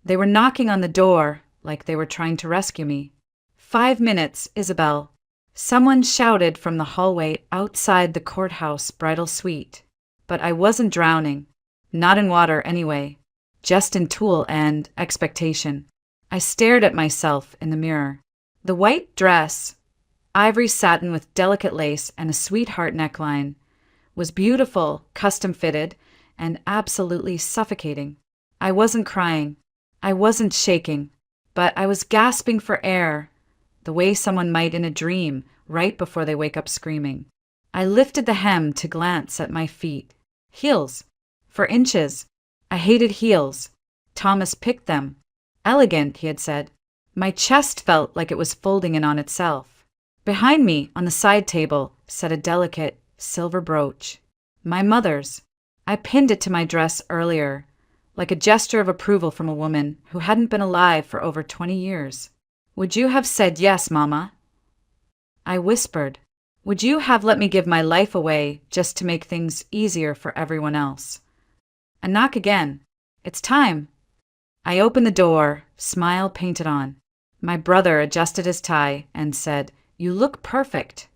They were knocking on the door like they were trying to rescue me. 5 minutes, Isabel. Someone shouted from the hallway outside the courthouse bridal suite. But I wasn't drowning. Not in water, anyway. Just in tulle and expectation. I stared at myself in the mirror. The white dress, ivory satin with delicate lace and a sweetheart neckline, was beautiful, custom-fitted, and absolutely suffocating. I wasn't crying. I wasn't shaking. But I was gasping for air, the way someone might in a dream right before they wake up screaming. I lifted the hem to glance at my feet. Heels. For inches. I hated heels. Thomas picked them. Elegant, he had said. My chest felt like it was folding in on itself. Behind me, on the side table, sat a delicate silver brooch. My mother's. I pinned it to my dress earlier, like a gesture of approval from a woman who hadn't been alive for over 20 years. Would you have said yes, Mama? I whispered. Would you have let me give my life away just to make things easier for everyone else? A knock again. It's time. I opened the door, smile painted on. My brother adjusted his tie and said, You look perfect.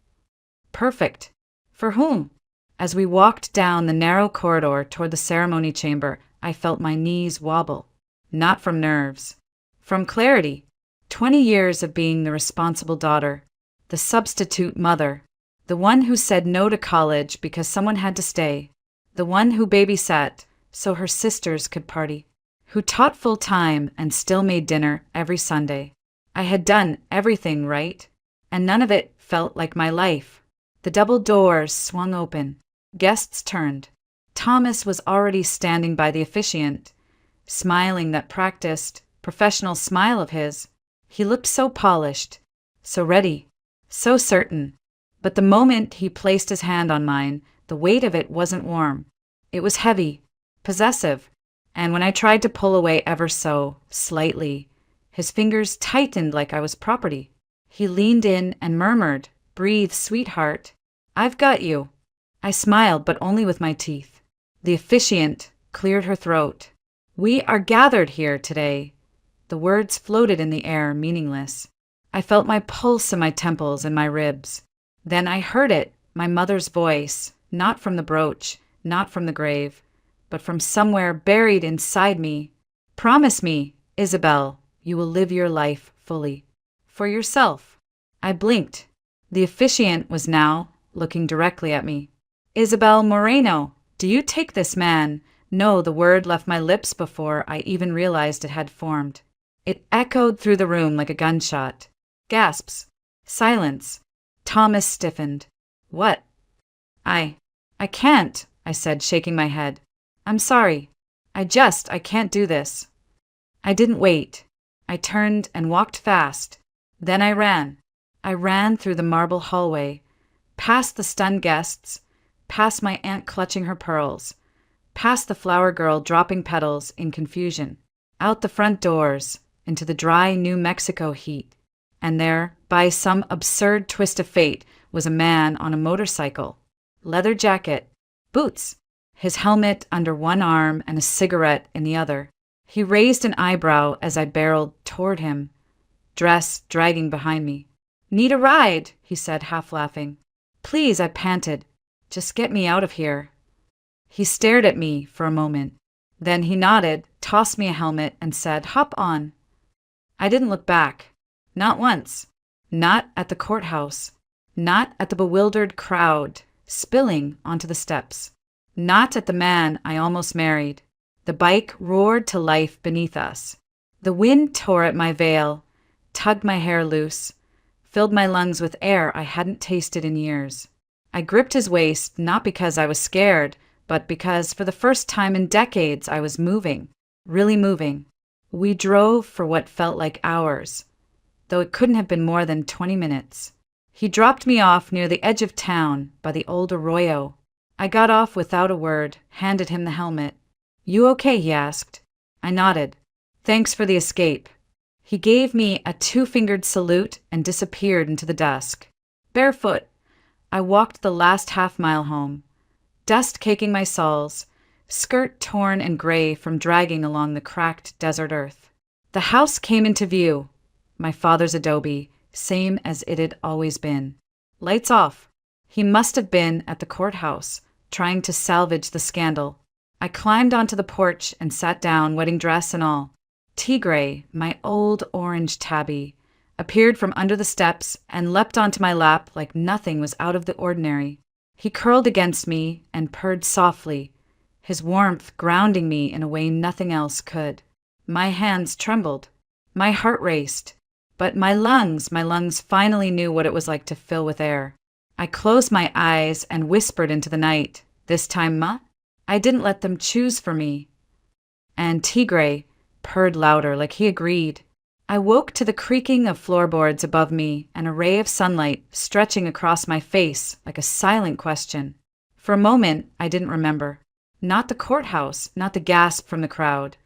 Perfect. For whom? As we walked down the narrow corridor toward the ceremony chamber, I felt my knees wobble. Not from nerves. From clarity. 20 years of being the responsible daughter, the substitute mother, the one who said no to college because someone had to stay, the one who babysat so her sisters could party, who taught full-time and still made dinner every Sunday. I had done everything right, and none of it felt like my life. The double doors swung open. Guests turned. Thomas was already standing by the officiant, smiling that practiced, professional smile of his. He looked so polished, so ready, so certain. But the moment he placed his hand on mine, the weight of it wasn't warm. It was heavy, possessive, and when I tried to pull away ever so slightly, his fingers tightened like I was property. He leaned in and murmured, Breathe, sweetheart. I've got you. I smiled, but only with my teeth. The officiant cleared her throat. We are gathered here today. The words floated in the air, meaningless. I felt my pulse in my temples and my ribs. Then I heard it, my mother's voice, not from the brooch, not from the grave, but from somewhere buried inside me. Promise me, Isabel, you will live your life fully. For yourself. I blinked. The officiant was now looking directly at me. Isabel Moreno, do you take this man? No, the word left my lips before I even realized it had formed. It echoed through the room like a gunshot. Gasps. Silence. Thomas stiffened. What? I can't, I said, shaking my head. I'm sorry. I can't do this. I didn't wait. I turned and walked fast. Then I ran. I ran through the marble hallway, past the stunned guests, past my aunt clutching her pearls, past the flower girl dropping petals in confusion, out the front doors, into the dry New Mexico heat. And there, by some absurd twist of fate, was a man on a motorcycle. Leather jacket, boots, his helmet under one arm and a cigarette in the other. He raised an eyebrow as I barreled toward him, dress dragging behind me. Need a ride, he said, half laughing. Please, I panted. Just get me out of here. He stared at me for a moment. Then he nodded, tossed me a helmet, and said, Hop on. I didn't look back. Not once. Not at the courthouse. Not at the bewildered crowd spilling onto the steps. Not at the man I almost married. The bike roared to life beneath us. The wind tore at my veil, tugged my hair loose, filled my lungs with air I hadn't tasted in years. I gripped his waist not because I was scared, but because for the first time in decades I was moving, really moving. We drove for what felt like hours, though it couldn't have been more than 20 minutes. He dropped me off near the edge of town by the old arroyo. I got off without a word, handed him the helmet. You okay? He asked. I nodded. Thanks for the escape. He gave me a two-fingered salute and disappeared into the dusk. Barefoot, I walked the last half-mile home, dust caking my soles, skirt torn and gray from dragging along the cracked desert earth. The house came into view. My father's adobe, same as it had always been. Lights off. He must have been at the courthouse, trying to salvage the scandal. I climbed onto the porch and sat down, wedding dress and all. Tigray, my old orange tabby, appeared from under the steps and leapt onto my lap like nothing was out of the ordinary. He curled against me and purred softly, his warmth grounding me in a way nothing else could. My hands trembled. My heart raced. But my lungs finally knew what it was like to fill with air. I closed my eyes and whispered into the night, "This time, Ma?" I didn't let them choose for me. And Tigray purred louder, like he agreed. I woke to the creaking of floorboards above me and a ray of sunlight stretching across my face like a silent question. For a moment, I didn't remember. Not the courthouse, not the gasp from the crowd,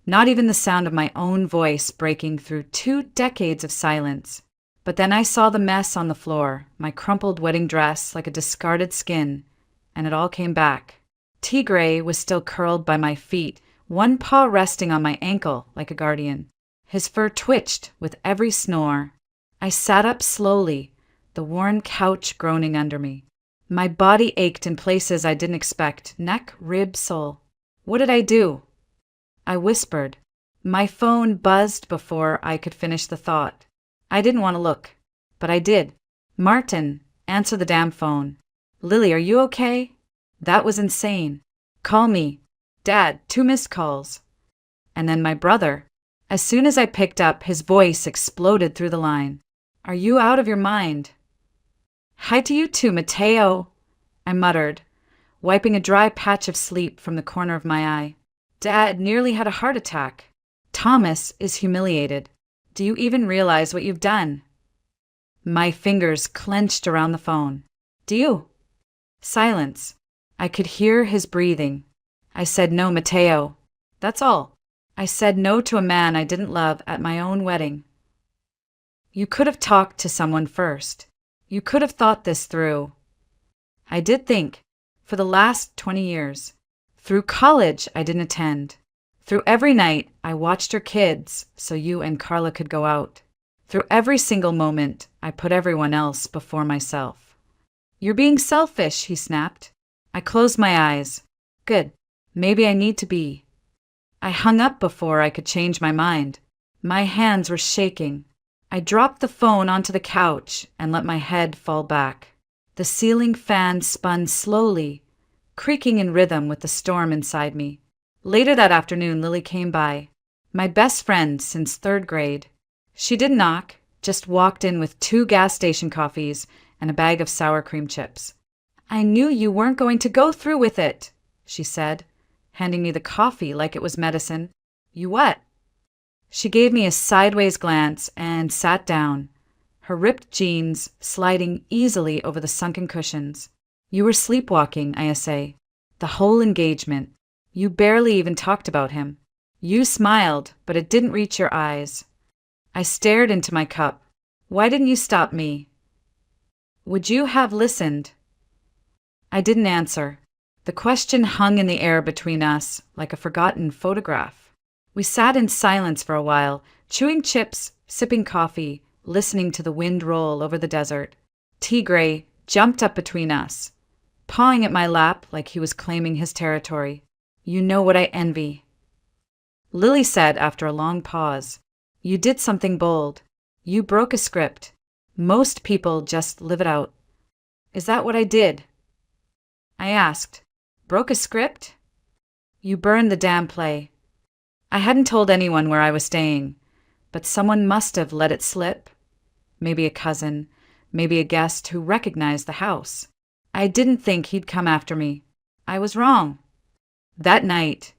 not even the sound of my own voice breaking through 2 decades of silence. But then I saw the mess on the floor, my crumpled wedding dress like a discarded skin, and it all came back. Tigray was still curled by my feet, one paw resting on my ankle like a guardian. His fur twitched with every snore. I sat up slowly, the worn couch groaning under me. My body ached in places I didn't expect, neck, rib, soul. What did I do? I whispered. My phone buzzed before I could finish the thought. I didn't want to look, but I did. "Martin, answer the damn phone." "Lily, are you okay?" That was insane. "Call me." "Dad, 2 missed calls." And then my brother. As soon as I picked up, his voice exploded through the line. "Are you out of your mind?" "Hi to you too, Mateo," I muttered, wiping a dry patch of sleep from the corner of my eye. "Dad nearly had a heart attack. Thomas is humiliated. Do you even realize what you've done?" My fingers clenched around the phone. "Do you?" Silence. I could hear his breathing. I said no, Mateo. That's all. I said no to a man I didn't love at my own wedding. "You could have talked to someone first. You could have thought this through." I did think, for the last 20 years. Through college, I didn't attend. Through every night, I watched your kids so you and Carla could go out. Through every single moment, I put everyone else before myself. "You're being selfish," he snapped. I closed my eyes. Good. Maybe I need to be. I hung up before I could change my mind. My hands were shaking. I dropped the phone onto the couch and let my head fall back. The ceiling fan spun slowly, creaking in rhythm with the storm inside me. Later that afternoon, Lily came by. My best friend since 3rd grade. She didn't knock, just walked in with 2 gas station coffees and a bag of sour cream chips. "I knew you weren't going to go through with it," she said, handing me the coffee like it was medicine. "You what?" She gave me a sideways glance and sat down, her ripped jeans sliding easily over the sunken cushions. "You were sleepwalking," I essay. "The whole engagement. You barely even talked about him. You smiled, but it didn't reach your eyes." I stared into my cup. "Why didn't you stop me?" "Would you have listened?" I didn't answer. The question hung in the air between us like a forgotten photograph. We sat in silence for a while, chewing chips, sipping coffee, listening to the wind roll over the desert. Tigray jumped up between us, pawing at my lap like he was claiming his territory. "You know what I envy." Lily said after a long pause, "You did something bold. You broke a script. Most people just live it out." "Is that what I did?" I asked. "Broke a script?" "You burned the damn play." I hadn't told anyone where I was staying, but someone must have let it slip. Maybe a cousin, maybe a guest who recognized the house. I didn't think he'd come after me. I was wrong. That night,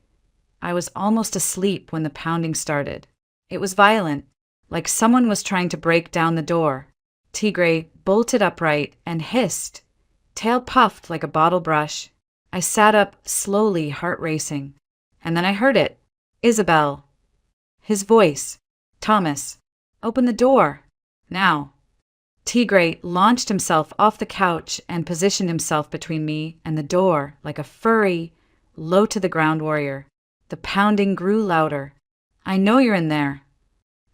I was almost asleep when the pounding started. It was violent, like someone was trying to break down the door. Tigray bolted upright and hissed, tail puffed like a bottle brush. I sat up slowly, heart racing. And then I heard it. Isabel. His voice. "Thomas, open the door. Now." Tigray launched himself off the couch and positioned himself between me and the door like a furry, low-to-the-ground warrior. The pounding grew louder. "I know you're in there.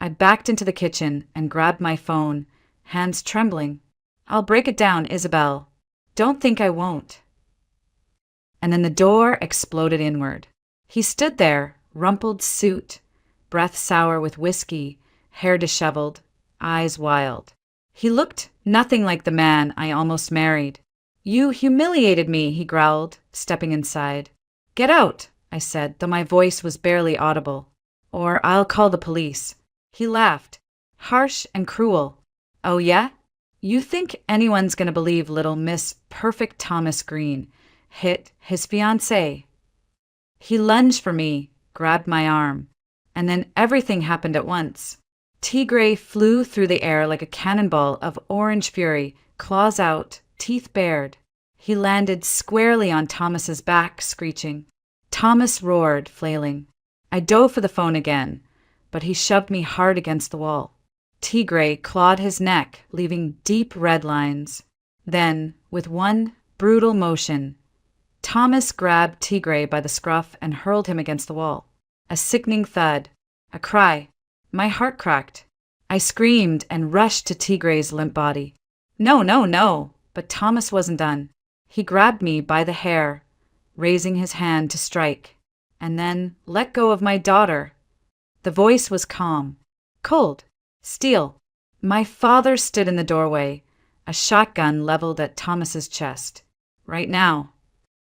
I backed into the kitchen and grabbed my phone, hands trembling. "I'll break it down, Isabel. Don't think I won't." And then the door exploded inward. He stood there, rumpled suit, breath sour with whiskey, hair disheveled, eyes wild. He looked nothing like the man I almost married. "You humiliated me," he growled, stepping inside. "Get out," I said, though my voice was barely audible. "Or I'll call the police." He laughed, harsh and cruel. "Oh yeah? You think anyone's gonna believe little Miss Perfect Thomas Green hit his fiancé?" He lunged for me, grabbed my arm, and then everything happened at once. Tigray flew through the air like a cannonball of orange fury, claws out, teeth bared. He landed squarely on Thomas's back, screeching. Thomas roared, flailing. I dove for the phone again, but he shoved me hard against the wall. Tigray clawed his neck, leaving deep red lines. Then, with one brutal motion, Thomas grabbed Tigray by the scruff and hurled him against the wall. A sickening thud, a cry. My heart cracked. I screamed and rushed to Tigray's limp body. "No, no, no!" But Thomas wasn't done. He grabbed me by the hair, raising his hand to strike, and then let go of my daughter. The voice was calm, cold, steel. My father stood in the doorway, a shotgun leveled at Thomas's chest. "Right now."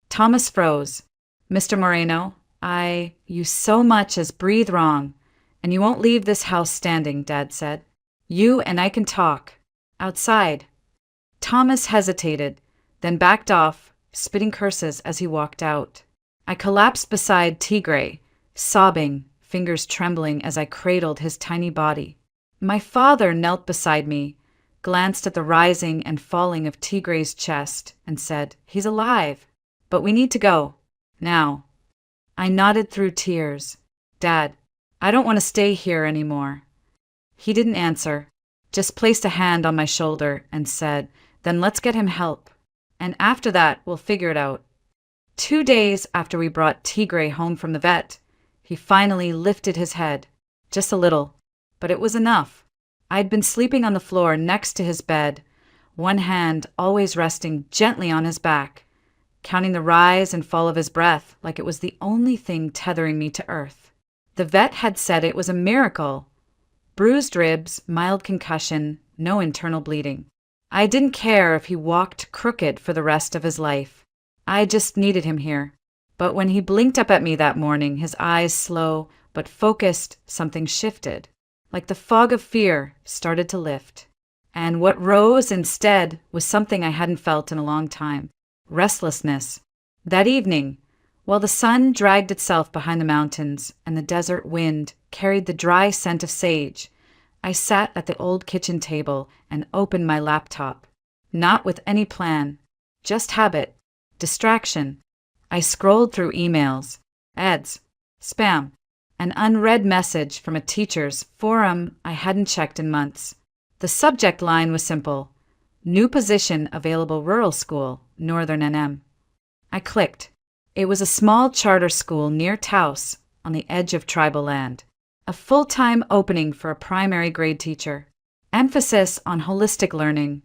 Thomas froze. "Mr. Moreno, you so much as breathe wrong, and you won't leave this house standing," Dad said. "You and I can talk. Outside." Thomas hesitated, then backed off, spitting curses as he walked out. I collapsed beside Tigray, sobbing, fingers trembling as I cradled his tiny body. My father knelt beside me, glanced at the rising and falling of Tigray's chest, and said, "He's alive, but we need to go. Now." I nodded through tears. "Dad, I don't want to stay here anymore." He didn't answer, just placed a hand on my shoulder and said, "Then let's get him help. And after that, we'll figure it out." 2 days after we brought Tigray home from the vet, he finally lifted his head, just a little, but it was enough. I'd been sleeping on the floor next to his bed, one hand always resting gently on his back, counting the rise and fall of his breath like it was the only thing tethering me to earth. The vet had said it was a miracle. Bruised ribs, mild concussion, no internal bleeding. I didn't care if he walked crooked for the rest of his life. I just needed him here. But when he blinked up at me that morning, his eyes slow but focused, something shifted. Like the fog of fear started to lift. And what rose instead was something I hadn't felt in a long time. Restlessness. That evening, while the sun dragged itself behind the mountains and the desert wind carried the dry scent of sage, I sat at the old kitchen table and opened my laptop. Not with any plan, just habit, distraction. I scrolled through emails, ads, spam, an unread message from a teacher's forum I hadn't checked in months. The subject line was simple: "New position available rural school, Northern NM." I clicked. It was a small charter school near Taos, on the edge of tribal land. A full-time opening for a primary grade teacher. Emphasis on holistic learning,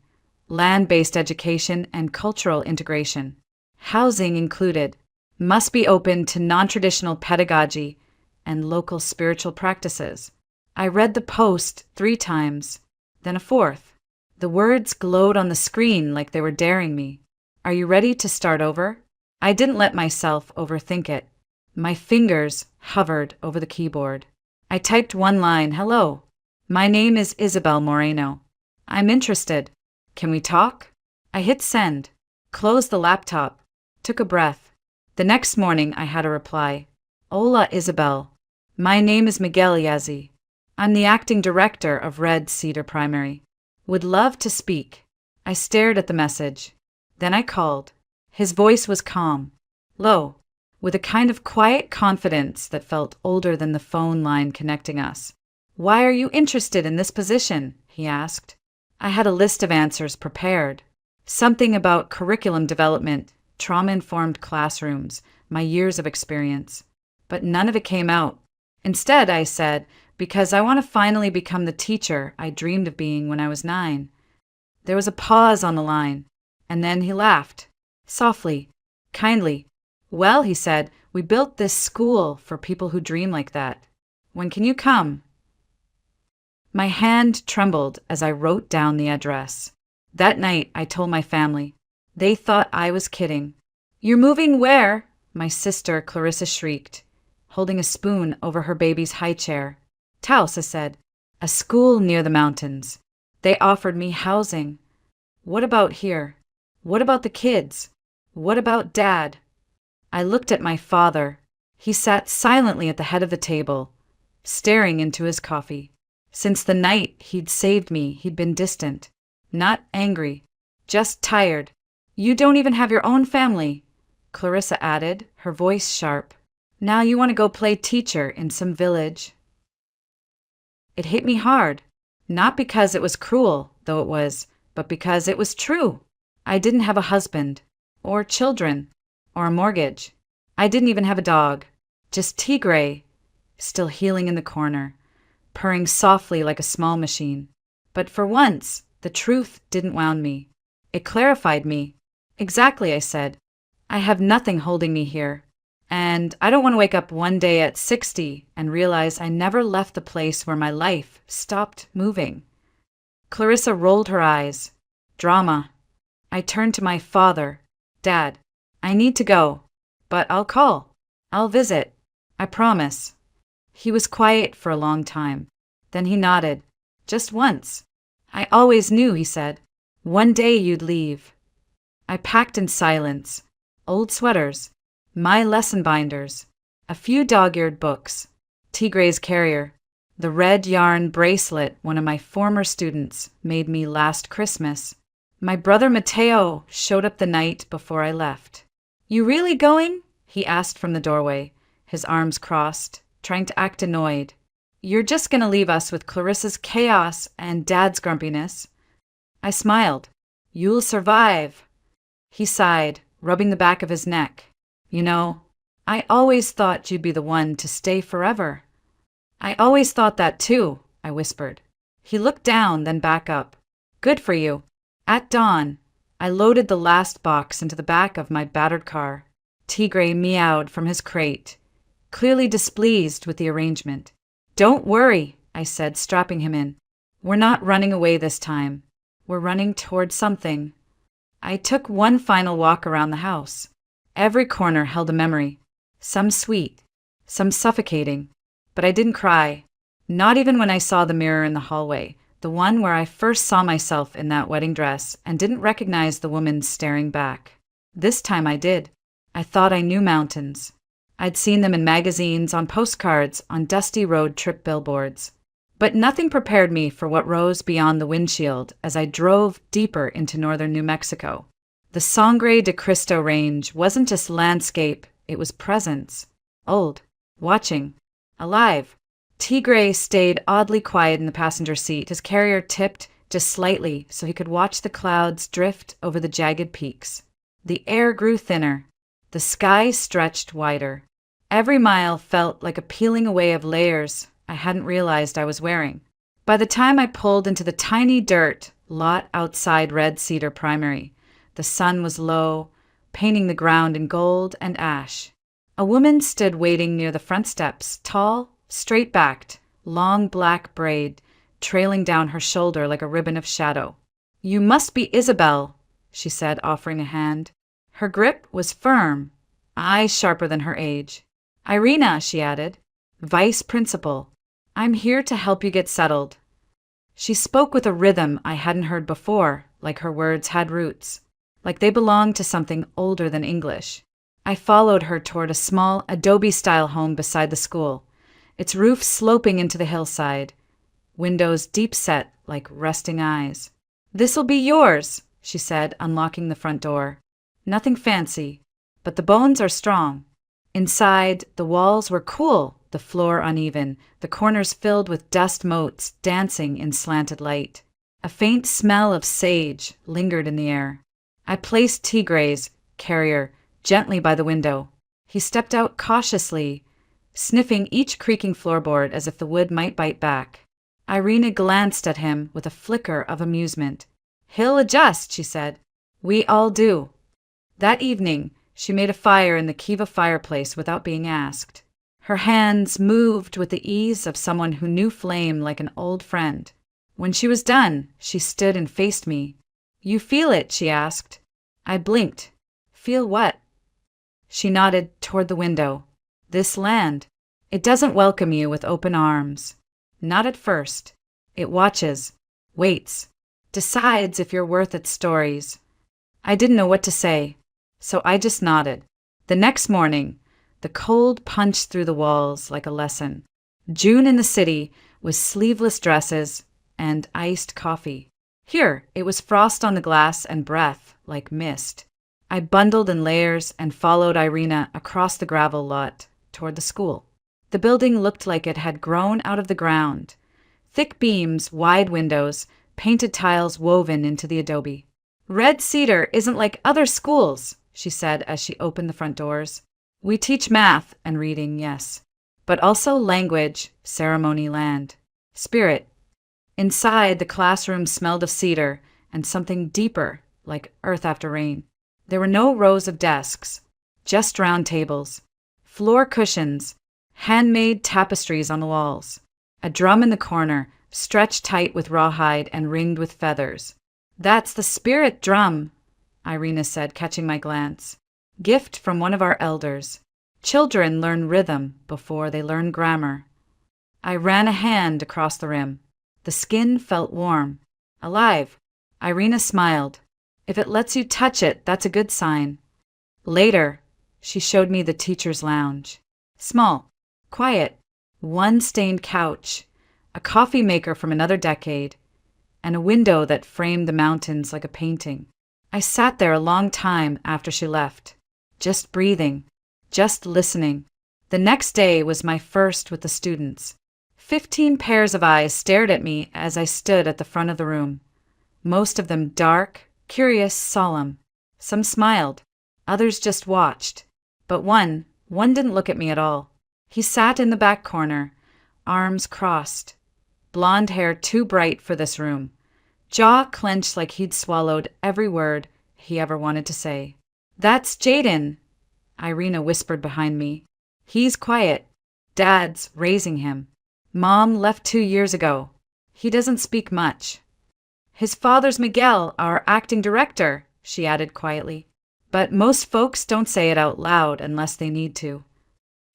land-based education, and cultural integration. Housing included. Must be open to non-traditional pedagogy and local spiritual practices. I read the post 3 times, then a 4th. The words glowed on the screen like they were daring me. "Are you ready to start over?" I didn't let myself overthink it. My fingers hovered over the keyboard. I typed one line, "Hello. My name is Isabel Moreno. I'm interested. Can we talk?" I hit send, closed the laptop, took a breath. The next morning I had a reply. "Hola, Isabel. My name is Miguel Yazzie. I'm the acting director of Red Cedar Primary. Would love to speak." I stared at the message. Then I called. His voice was calm, low, with a kind of quiet confidence that felt older than the phone line connecting us. "Why are you interested in this position?" he asked. I had a list of answers prepared. Something about curriculum development, trauma-informed classrooms, my years of experience. But none of it came out. Instead, I said, Because I want to finally become the teacher I dreamed of being when I was 9. There was a pause on the line, and then he laughed. Softly, kindly. Well, he said, we built this school for people who dream like that. When can you come? My hand trembled as I wrote down the address. That night, I told my family. They thought I was kidding. You're moving where? My sister Clarissa shrieked, holding a spoon over her baby's high chair. Taos, I said. A school near the mountains. They offered me housing. What about here? What about the kids? What about Dad? I looked at my father. He sat silently at the head of the table, staring into his coffee. Since the night he'd saved me, he'd been distant. Not angry, just tired. You don't even have your own family, Clarissa added, her voice sharp. Now you want to go play teacher in some village. It hit me hard, not because it was cruel, though it was, but because it was true. I didn't have a husband, or children, or a mortgage. I didn't even have a dog, just Tigray, still healing in the corner, purring softly like a small machine. But for once, the truth didn't wound me. It clarified me. Exactly, I said. I have nothing holding me here. And I don't want to wake up one day at 60 and realize I never left the place where my life stopped moving. Clarissa rolled her eyes. Drama. I turned to my father. Dad, I need to go, but I'll call. I'll visit. I promise. He was quiet for a long time. Then he nodded. Just once. I always knew, he said. One day you'd leave. I packed in silence. Old sweaters. My lesson binders, a few dog-eared books, Tigray's carrier, the red yarn bracelet one of my former students made me last Christmas. My brother Mateo showed up the night before I left. You really going? He asked from the doorway, his arms crossed, trying to act annoyed. You're just going to leave us with Clarissa's chaos and Dad's grumpiness. I smiled. You'll survive. He sighed, rubbing the back of his neck. You know, I always thought you'd be the one to stay forever. I always thought that too, I whispered. He looked down, then back up. Good for you. At dawn, I loaded the last box into the back of my battered car. Tigray meowed from his crate, clearly displeased with the arrangement. Don't worry, I said, strapping him in. We're not running away this time. We're running toward something. I took one final walk around the house. Every corner held a memory, some sweet, some suffocating, but I didn't cry, not even when I saw the mirror in the hallway, the one where I first saw myself in that wedding dress and didn't recognize the woman staring back. This time I did. I thought I knew mountains. I'd seen them in magazines, on postcards, on dusty road trip billboards. But nothing prepared me for what rose beyond the windshield as I drove deeper into northern New Mexico. The Sangre de Cristo Range wasn't just landscape, it was presence. Old, watching, alive. Tigray stayed oddly quiet in the passenger seat, his carrier tipped just slightly so he could watch the clouds drift over the jagged peaks. The air grew thinner. The sky stretched wider. Every mile felt like a peeling away of layers I hadn't realized I was wearing. By the time I pulled into the tiny dirt lot outside Red Cedar Primary, the sun was low, painting the ground in gold and ash. A woman stood waiting near the front steps, tall, straight-backed, long black braid trailing down her shoulder like a ribbon of shadow. You must be Isabel, she said, offering a hand. Her grip was firm, eyes sharper than her age. Irina, she added, vice principal. I'm here to help you get settled. She spoke with a rhythm I hadn't heard before, like her words had roots, like they belonged to something older than English. I followed her toward a small adobe-style home beside the school, its roof sloping into the hillside, windows deep-set like resting eyes. This'll be yours, she said, unlocking the front door. Nothing fancy, but the bones are strong. Inside, the walls were cool, the floor uneven, the corners filled with dust motes dancing in slanted light. A faint smell of sage lingered in the air. I placed Tigray's carrier gently by the window. He stepped out cautiously, sniffing each creaking floorboard as if the wood might bite back. Irina glanced at him with a flicker of amusement. "He'll adjust," she said. "We all do." That evening, she made a fire in the Kiva fireplace without being asked. Her hands moved with the ease of someone who knew flame like an old friend. When she was done, she stood and faced me. "You feel it?" she asked. I blinked. "Feel what?" She nodded toward the window. "This land. It doesn't welcome you with open arms. Not at first. It watches, waits, decides if you're worth its stories." I didn't know what to say, so I just nodded. The next morning, the cold punched through the walls like a lesson. June in the city was sleeveless dresses and iced coffee. Here, it was frost on the glass and breath like mist. I bundled in layers and followed Irina across the gravel lot toward the school. The building looked like it had grown out of the ground. Thick beams, wide windows, painted tiles woven into the adobe. "Red Cedar isn't like other schools," she said as she opened the front doors. "We teach math and reading, yes, but also language, ceremony, land, spirit." Inside, the classroom smelled of cedar and something deeper, like earth after rain. There were no rows of desks, just round tables, floor cushions, handmade tapestries on the walls, a drum in the corner, stretched tight with rawhide and ringed with feathers. "That's the spirit drum," Irina said, catching my glance. "Gift from one of our elders. Children learn rhythm before they learn grammar." I ran a hand across the rim. The skin felt warm, alive. Irina smiled. "If it lets you touch it, that's a good sign." Later, she showed me the teacher's lounge. Small, quiet, one stained couch, a coffee maker from another decade, and a window that framed the mountains like a painting. I sat there a long time after she left, just breathing, just listening. The next day was my first with the students. 15 pairs of eyes stared at me as I stood at the front of the room. Most of them dark, curious, solemn. Some smiled, others just watched. But one didn't look at me at all. He sat in the back corner, arms crossed, blonde hair too bright for this room, jaw clenched like he'd swallowed every word he ever wanted to say. "That's Jaden," Irina whispered behind me. "He's quiet. Dad's raising him. Mom left 2 years ago. He doesn't speak much. His father's Miguel, our acting director," she added quietly. "But most folks don't say it out loud unless they need to."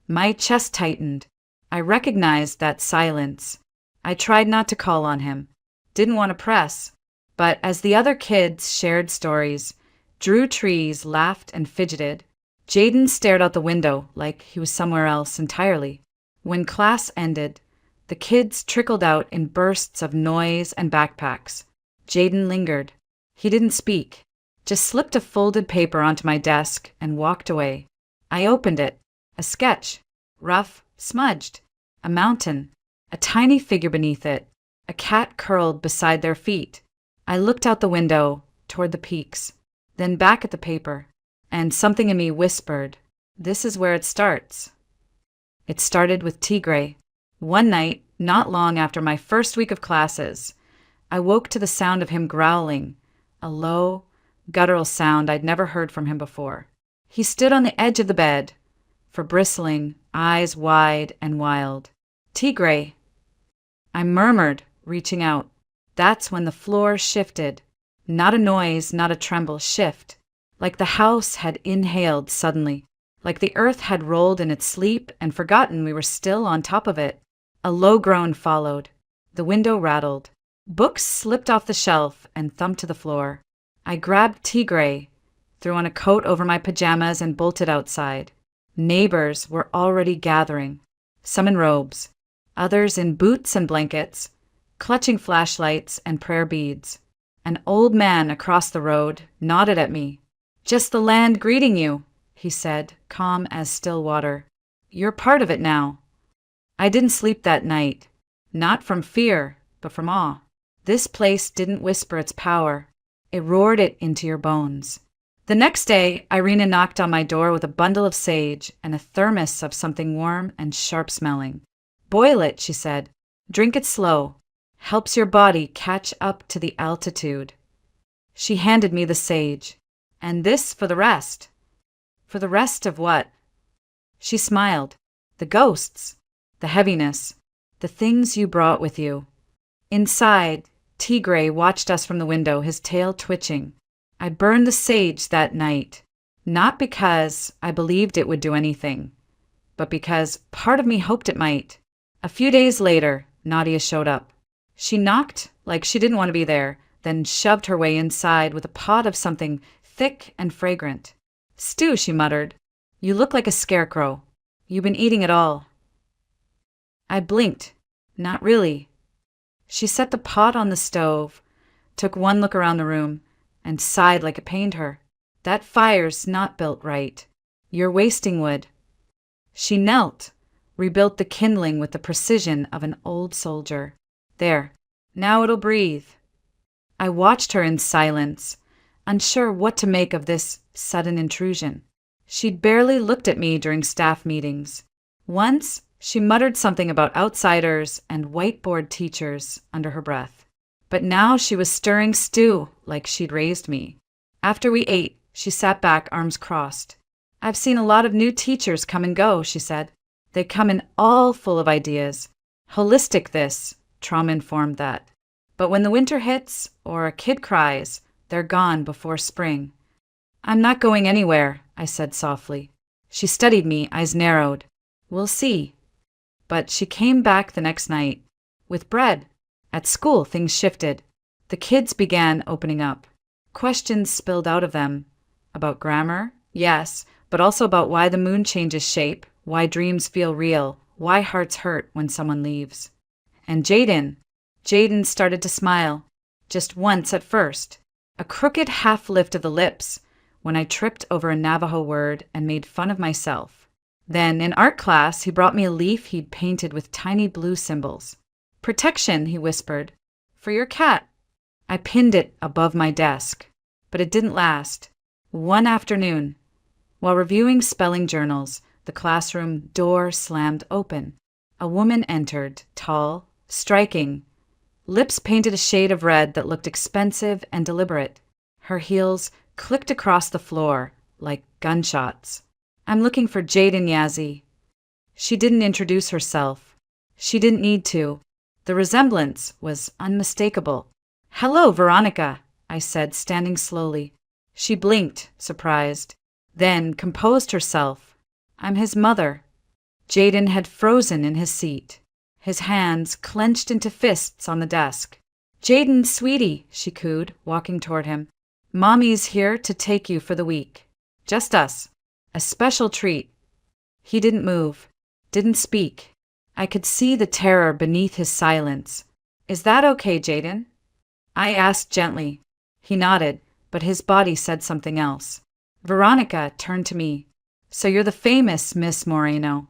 My chest tightened. I recognized that silence. I tried not to call on him. Didn't want to press. But as the other kids shared stories, drew trees, laughed, and fidgeted, Jaden stared out the window like he was somewhere else entirely. When class ended, the kids trickled out in bursts of noise and backpacks. Jaden lingered. He didn't speak, just slipped a folded paper onto my desk and walked away. I opened it. A sketch. Rough, smudged. A mountain. A tiny figure beneath it. A cat curled beside their feet. I looked out the window, toward the peaks, then back at the paper, and something in me whispered, "This is where it starts." It started with Tigray. One night, not long after my first week of classes, I woke to the sound of him growling, a low, guttural sound I'd never heard from him before. He stood on the edge of the bed, for bristling, eyes wide and wild. "Tigray." I murmured, reaching out. That's when the floor shifted. Not a noise, not a tremble, shift. Like the house had inhaled suddenly. Like the earth had rolled in its sleep and forgotten we were still on top of it. A low groan followed. The window rattled. Books slipped off the shelf and thumped to the floor. I grabbed Tigray, threw on a coat over my pajamas and bolted outside. Neighbors were already gathering, some in robes, others in boots and blankets, clutching flashlights and prayer beads. An old man across the road nodded at me. "Just the land greeting you," he said, calm as still water. "You're part of it now." I didn't sleep that night, not from fear, but from awe. This place didn't whisper its power. It roared it into your bones. The next day, Irina knocked on my door with a bundle of sage and a thermos of something warm and sharp-smelling. "Boil it," she said. "Drink it slow. Helps your body catch up to the altitude." She handed me the sage. "And this for the rest." "For the rest of what?" She smiled. "The ghosts, the heaviness, the things you brought with you." Inside, Tigray watched us from the window, his tail twitching. I burned the sage that night, not because I believed it would do anything, but because part of me hoped it might. A few days later, Nadia showed up. She knocked like she didn't want to be there, then shoved her way inside with a pot of something thick and fragrant. "Stew," she muttered. "You look like a scarecrow. You've been eating it all." I blinked. "Not really." She set the pot on the stove, took one look around the room, and sighed like it pained her. "That fire's not built right. You're wasting wood." She knelt, rebuilt the kindling with the precision of an old soldier. "There, now it'll breathe." I watched her in silence, unsure what to make of this sudden intrusion. She'd barely looked at me during staff meetings. Once, she muttered something about outsiders and whiteboard teachers under her breath. But now she was stirring stew like she'd raised me. After we ate, she sat back, arms crossed. "I've seen a lot of new teachers come and go," she said. "They come in all full of ideas. Holistic this, trauma-informed that. But when the winter hits, or a kid cries, they're gone before spring." "I'm not going anywhere," I said softly. She studied me, eyes narrowed. "We'll see." But she came back the next night, with bread. At school, things shifted. The kids began opening up. Questions spilled out of them. About grammar, yes, but also about why the moon changes shape, why dreams feel real, why hearts hurt when someone leaves. And Jaden started to smile. Just once at first. A crooked half lift of the lips when I tripped over a Navajo word and made fun of myself. Then, in art class, he brought me a leaf he'd painted with tiny blue symbols. "Protection," he whispered. "For your cat." I pinned it above my desk. But it didn't last. One afternoon, while reviewing spelling journals, the classroom door slammed open. A woman entered, tall, striking, lips painted a shade of red that looked expensive and deliberate. Her heels clicked across the floor like gunshots. "I'm looking for Jaden Yazzie." She didn't introduce herself. She didn't need to. The resemblance was unmistakable. "Hello, Veronica," I said, standing slowly. She blinked, surprised, then composed herself. "I'm his mother." Jaden had frozen in his seat, his hands clenched into fists on the desk. "Jaden, sweetie," she cooed, walking toward him. "Mommy's here to take you for the week. Just us. A special treat." He didn't move, didn't speak. I could see the terror beneath his silence. "Is that okay, Jaden?" I asked gently. He nodded, but his body said something else. Veronica turned to me. "So you're the famous Miss Moreno."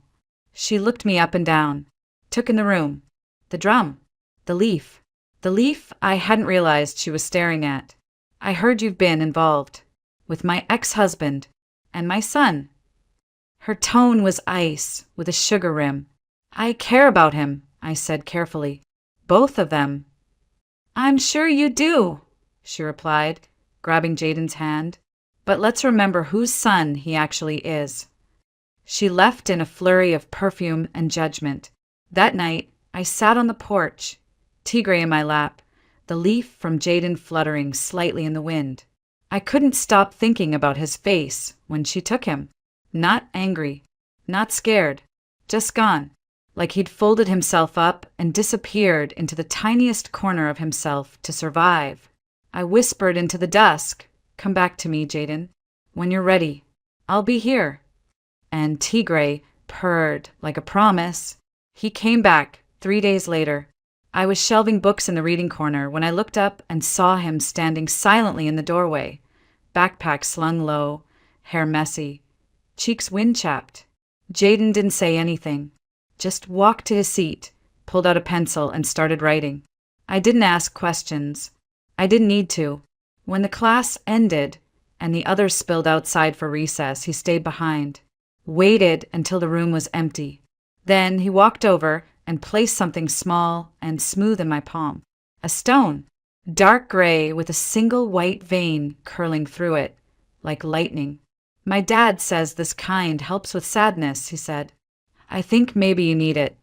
She looked me up and down, took in the room. The drum, the leaf. The leaf I hadn't realized she was staring at. "I heard you've been involved with my ex-husband and my son." Her tone was ice with a sugar rim. "I care about him," I said carefully. "Both of them." "I'm sure you do," she replied, grabbing Jaden's hand. "But let's remember whose son he actually is." She left in a flurry of perfume and judgment. That night, I sat on the porch, Tigray in my lap, the leaf from Jaden fluttering slightly in the wind. I couldn't stop thinking about his face when she took him. Not angry, not scared, just gone, like he'd folded himself up and disappeared into the tiniest corner of himself to survive. I whispered into the dusk, "Come back to me, Jaden. When you're ready, I'll be here." And Tigray purred like a promise. He came back 3 days later. I was shelving books in the reading corner when I looked up and saw him standing silently in the doorway, backpack slung low, hair messy, cheeks wind-chapped. Jaden didn't say anything, just walked to his seat, pulled out a pencil, and started writing. I didn't ask questions. I didn't need to. When the class ended and the others spilled outside for recess. He stayed behind, waited until the room was empty. Then he walked over and placed something small and smooth in my palm. A stone, dark gray with a single white vein curling through it, like lightning. My dad says this kind helps with sadness, he said. I think maybe you need it.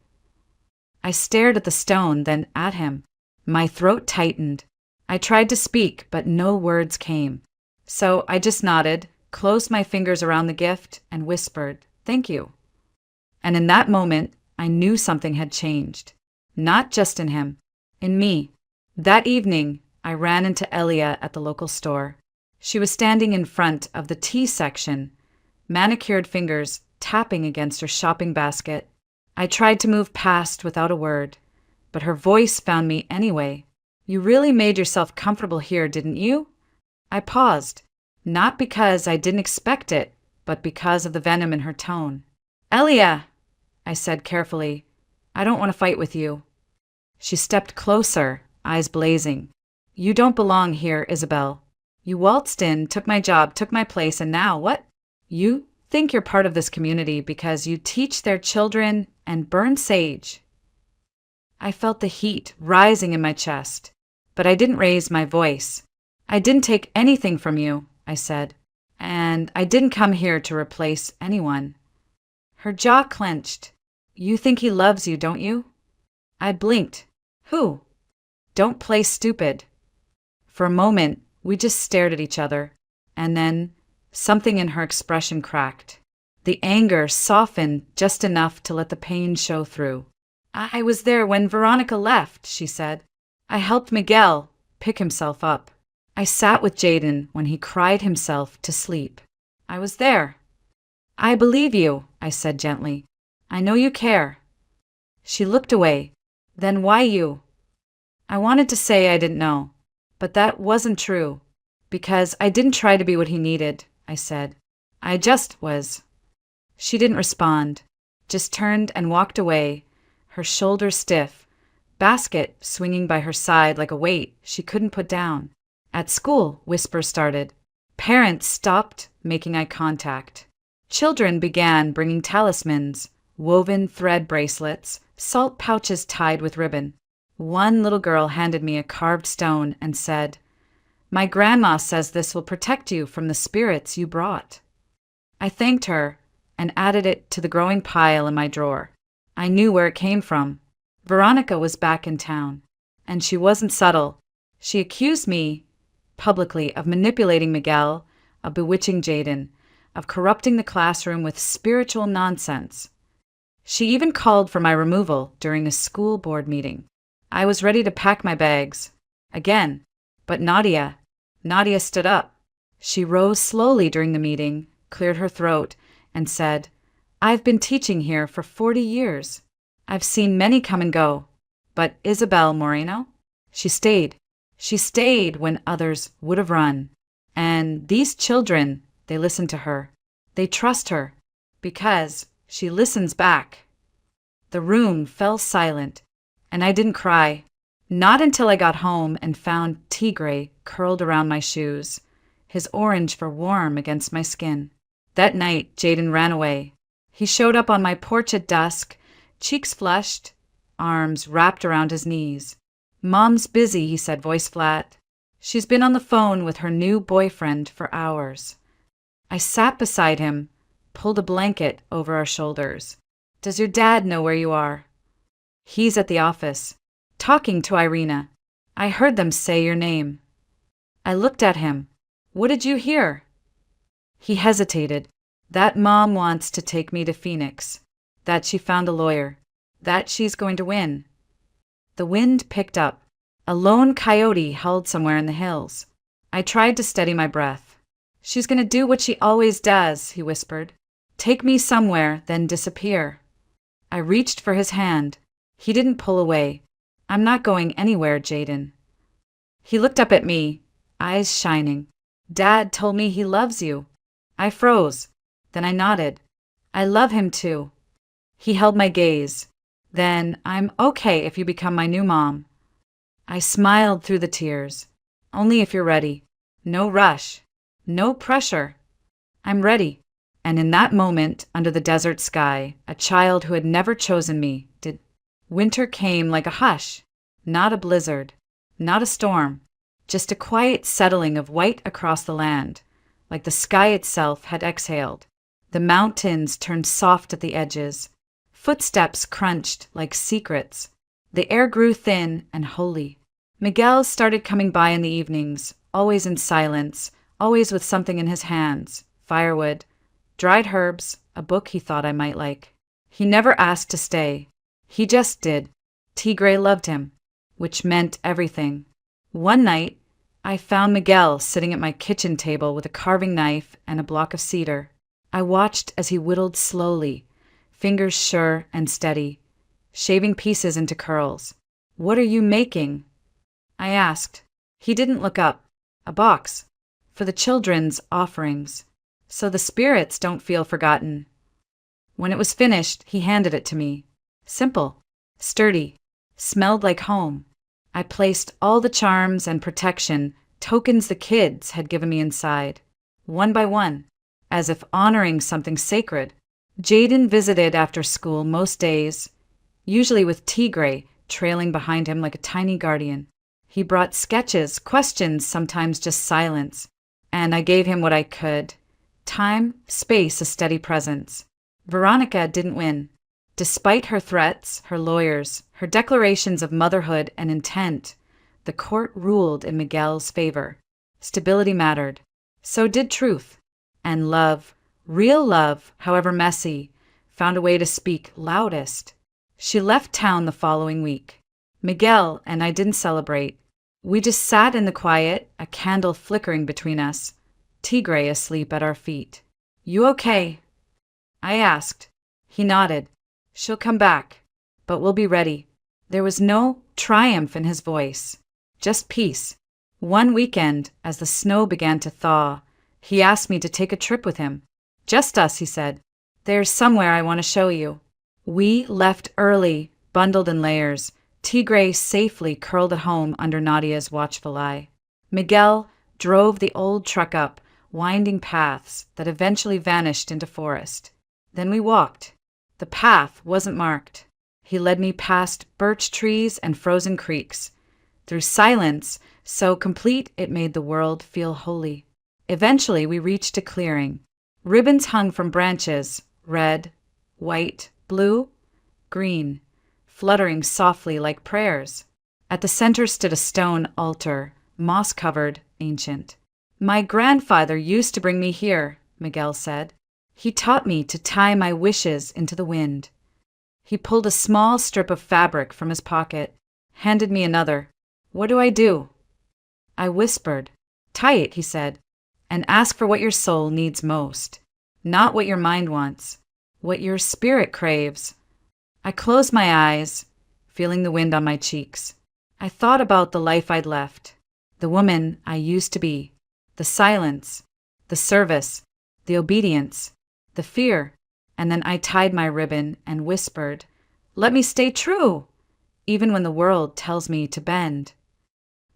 I stared at the stone, then at him. My throat tightened. I tried to speak, but no words came. So I just nodded, closed my fingers around the gift, and whispered, "Thank you." And in that moment, I knew something had changed. Not just in him, in me. That evening, I ran into Elia at the local store. She was standing in front of the tea section, manicured fingers tapping against her shopping basket. I tried to move past without a word, but her voice found me anyway. "You really made yourself comfortable here, didn't you?" I paused, not because I didn't expect it, but because of the venom in her tone. "Elia," I said carefully, "I don't want to fight with you." She stepped closer, eyes blazing. "You don't belong here, Isabel. You waltzed in, took my job, took my place, and now what? You think you're part of this community because you teach their children and burn sage." I felt the heat rising in my chest, but I didn't raise my voice. "I didn't take anything from you," I said, "and I didn't come here to replace anyone." Her jaw clenched. "You think he loves you, don't you?" I blinked. "Who?" "Don't play stupid." For a moment, we just stared at each other, and then something in her expression cracked. The anger softened just enough to let the pain show through. "I was there when Veronica left," she said. "I helped Miguel pick himself up. I sat with Jaden when he cried himself to sleep. I was there." "I believe you," I said gently. "I know you care." She looked away. "Then why you?" I wanted to say I didn't know, but that wasn't true. "Because I didn't try to be what he needed," I said. "I just was." She didn't respond, just turned and walked away, her shoulders stiff, basket swinging by her side like a weight she couldn't put down. At school, whispers started. Parents stopped making eye contact. Children began bringing talismans, woven thread bracelets, salt pouches tied with ribbon. One little girl handed me a carved stone and said, "My grandma says this will protect you from the spirits you brought." I thanked her and added it to the growing pile in my drawer. I knew where it came from. Veronica was back in town, and she wasn't subtle. She accused me publicly of manipulating Miguel, of bewitching Jaden, of corrupting the classroom with spiritual nonsense. She even called for my removal during a school board meeting. I was ready to pack my bags. Again. But Nadia stood up. She rose slowly during the meeting, cleared her throat, and said, "I've been teaching here for 40 years. I've seen many come and go. But Isabel Moreno? She stayed. She stayed when others would have run. And these children, they listen to her. They trust her. Because she listens back." The room fell silent, and I didn't cry. Not until I got home and found Tigre curled around my shoes, his orange fur warm against my skin. That night, Jaden ran away. He showed up on my porch at dusk, cheeks flushed, arms wrapped around his knees. "Mom's busy," he said, voice flat. "She's been on the phone with her new boyfriend for hours." I sat beside him, pulled a blanket over our shoulders. "Does your dad know where you are?" "He's at the office, talking to Irina. I heard them say your name." I looked at him. "What did you hear?" He hesitated. "That Mom wants to take me to Phoenix. That she found a lawyer. That she's going to win." The wind picked up. A lone coyote howled somewhere in the hills. I tried to steady my breath. "She's going to do what she always does," he whispered. "Take me somewhere, then disappear." I reached for his hand. He didn't pull away. "I'm not going anywhere, Jaden." He looked up at me, eyes shining. "Dad told me he loves you." I froze. Then I nodded. "I love him too." He held my gaze. "Then I'm okay if you become my new mom." I smiled through the tears. "Only if you're ready. No rush. No pressure. I'm ready. And in that moment, under the desert sky, a child who had never chosen me did. Winter came like a hush, not a blizzard, not a storm, just a quiet settling of white across the land, like the sky itself had exhaled. The mountains turned soft at the edges. Footsteps crunched like secrets. The air grew thin and holy. Miguel started coming by in the evenings, always in silence, always with something in his hands, firewood, dried herbs, a book he thought I might like. He never asked to stay. He just did. Tigre loved him, which meant everything. One night, I found Miguel sitting at my kitchen table with a carving knife and a block of cedar. I watched as he whittled slowly, fingers sure and steady, shaving pieces into curls. "What are you making?" I asked. He didn't look up. "A box. For the children's offerings. So the spirits don't feel forgotten." When it was finished, he handed it to me. Simple, sturdy, smelled like home. I placed all the charms and protection, tokens the kids had given me inside, one by one, as if honoring something sacred. Jaden visited after school most days, usually with Tigre trailing behind him like a tiny guardian. He brought sketches, questions, sometimes just silence, and I gave him what I could. Time, space, a steady presence. Veronica didn't win. Despite her threats, her lawyers, her declarations of motherhood and intent, the court ruled in Miguel's favor. Stability mattered. So did truth. And love, real love, however messy, found a way to speak loudest. She left town the following week. Miguel and I didn't celebrate. We just sat in the quiet, a candle flickering between us, Tigre asleep at our feet. "You okay?" I asked. He nodded. "She'll come back, but we'll be ready." There was no triumph in his voice, just peace. One weekend, as the snow began to thaw, he asked me to take a trip with him. "Just us," he said. "There's somewhere I want to show you." We left early, bundled in layers, Tigre safely curled at home under Nadia's watchful eye. Miguel drove the old truck up, winding paths that eventually vanished into forest. Then we walked. The path wasn't marked. He led me past birch trees and frozen creeks, through silence so complete it made the world feel holy. Eventually we reached a clearing. Ribbons hung from branches, red, white, blue, green, fluttering softly like prayers. At the center stood a stone altar, moss-covered, ancient. "My grandfather used to bring me here," Miguel said. "He taught me to tie my wishes into the wind." He pulled a small strip of fabric from his pocket, handed me another. "What do I do?" I whispered. "Tie it," he said, "and ask for what your soul needs most. Not what your mind wants, what your spirit craves." I closed my eyes, feeling the wind on my cheeks. I thought about the life I'd left, the woman I used to be, the silence, the service, the obedience, the fear, and then I tied my ribbon and whispered, "Let me stay true, even when the world tells me to bend."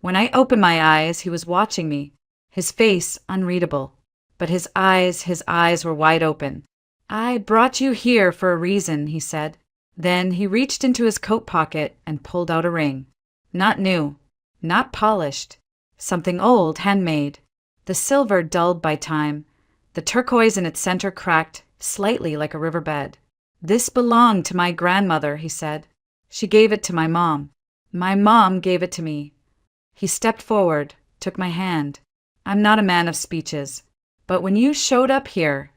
When I opened my eyes, he was watching me, his face unreadable, but his eyes were wide open. "I brought you here for a reason," he said. Then he reached into his coat pocket and pulled out a ring. Not new, not polished, something old, handmade. The silver dulled by time, the turquoise in its center cracked slightly like a riverbed. "This belonged to my grandmother," he said. "She gave it to my mom. My mom gave it to me." He stepped forward, took my hand. "I'm not a man of speeches, but when you showed up here,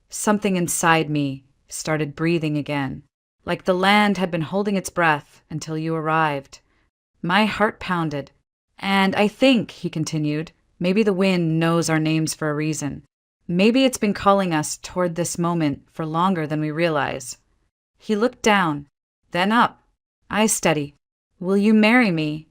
something inside me started breathing again, like the land had been holding its breath until you arrived." My heart pounded. "And I think," he continued, "maybe the wind knows our names for a reason. Maybe it's been calling us toward this moment for longer than we realize." He looked down, then up, eyes steady. "Will you marry me?"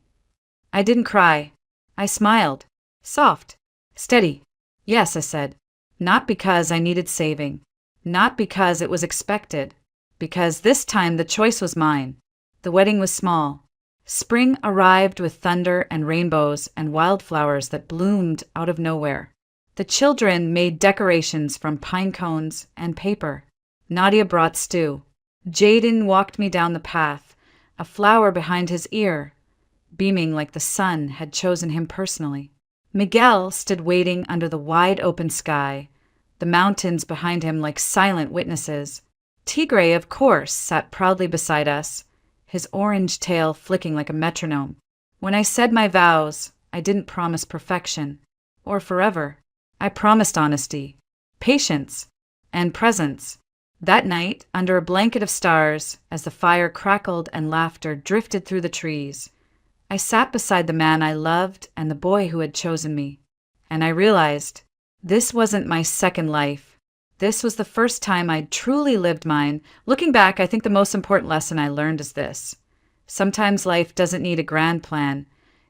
I didn't cry. I smiled. Soft, steady. "Yes," I said. Not because I needed saving. Not because it was expected. Because this time the choice was mine. The wedding was small. Spring arrived with thunder and rainbows and wildflowers that bloomed out of nowhere. The children made decorations from pine cones and paper. Nadia brought stew. Jaden walked me down the path, a flower behind his ear, beaming like the sun had chosen him personally. Miguel stood waiting under the wide open sky, the mountains behind him like silent witnesses. Tigre, of course, sat proudly beside us, his orange tail flicking like a metronome. When I said my vows, I didn't promise perfection, or forever. I promised honesty, patience, and presence. That night, under a blanket of stars, as the fire crackled and laughter drifted through the trees, I sat beside the man I loved and the boy who had chosen me. And I realized this wasn't my second life. This was the first time I'd truly lived mine. Looking back, I think the most important lesson I learned is this. Sometimes life doesn't need a grand plan.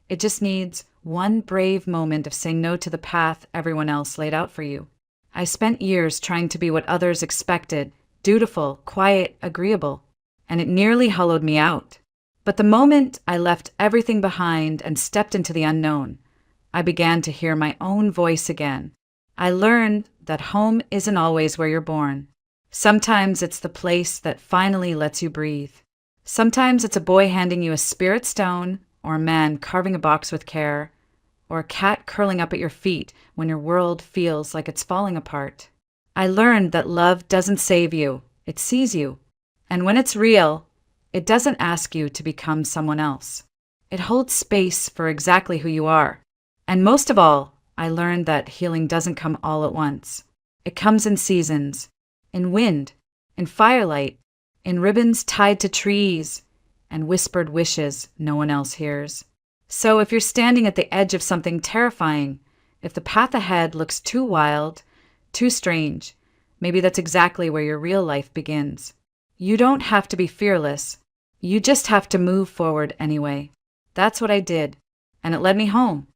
It just needs one brave moment of saying no to the path everyone else laid out for you. I spent years trying to be what others expected, dutiful, quiet, agreeable, and it nearly hollowed me out. But the moment I left everything behind and stepped into the unknown, I began to hear my own voice again. I learned that home isn't always where you're born. Sometimes it's the place that finally lets you breathe. Sometimes it's a boy handing you a spirit stone, or a man carving a box with care, or a cat curling up at your feet when your world feels like it's falling apart. I learned that love doesn't save you, it sees you. And when it's real, it doesn't ask you to become someone else. It holds space for exactly who you are. And most of all, I learned that healing doesn't come all at once. It comes in seasons, in wind, in firelight, in ribbons tied to trees, and whispered wishes no one else hears. So if you're standing at the edge of something terrifying, if the path ahead looks too wild, too strange, maybe that's exactly where your real life begins. You don't have to be fearless. You just have to move forward anyway. That's what I did, and it led me home.